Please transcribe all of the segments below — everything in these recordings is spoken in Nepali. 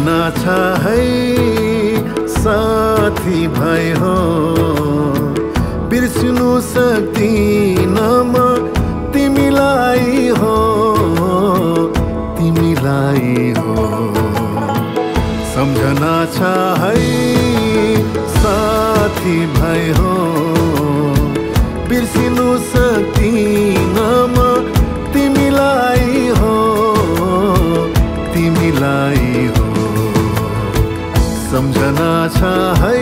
सम्झना छ है साथी भाइ हो बिर्सिनु सक्दिन म तिमीलाई हो सम्झना छ है साथी भाइ हो बिर्सिनु सक्दिन म तिमीलाई हो सम्झना छ है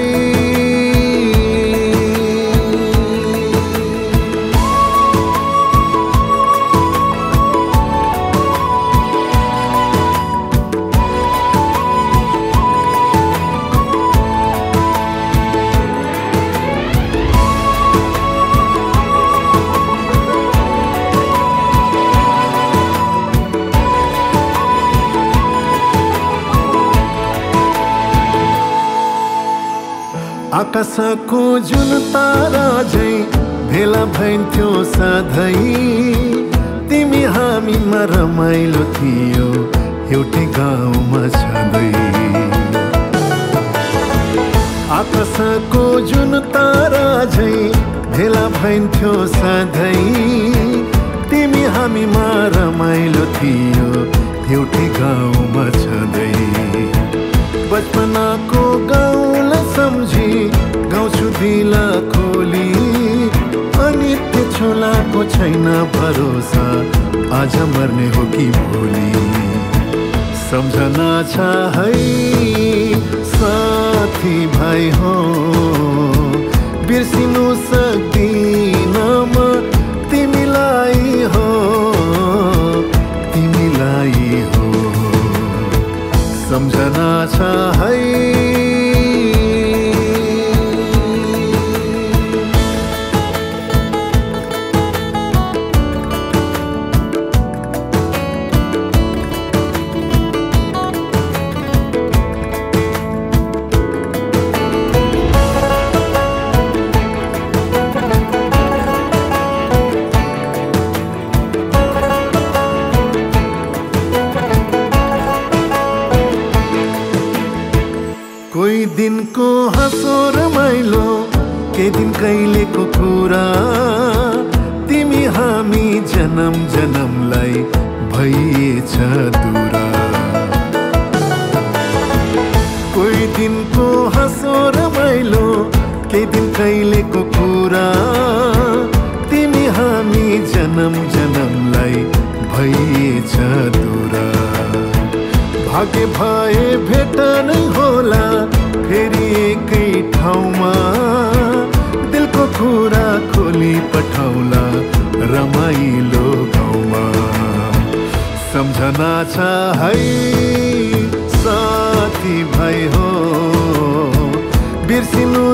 आकाशको जुन तारा झै भेला भइन्थ्यो सधैँ तिमी हामीमा रमाइलो थियो एउटै गाउँमा छँदै आकाशको जुन तारा झै भेला भइन्थ्यो सधैँ तिमी हामीमा रमाइलो थियो एउटै गाउँमा छँदै बचपनाको गाउँलाई सम्झी गाउँछु दिला खोली अनित्य छोलाको छैन भरोसा आज मर्ने हो कि भोलि सम्झना छ है साथी भाइ हो बिर्सिनु सक्दिन म तिमीलाई हो सम्झना छ है कोही दिनको हाँसो रमाइलो केही दिन कहिलेको कुरा तिमी हामी जन्म जन्मलाई भइएछ दूरा कोही दिनको हाँसो रमाइलो केही दिन कहिलेको कुरा तिमी हामी जन्म जन्मलाई भइएछ दूरा भाग्य भए भेट नै होला फेरि एकै ठाउँमा दिलको कुरा खोली पठाउला रमाइलो गाउँमा सम्झना छ है साथी भाइ हो बिर्सिनु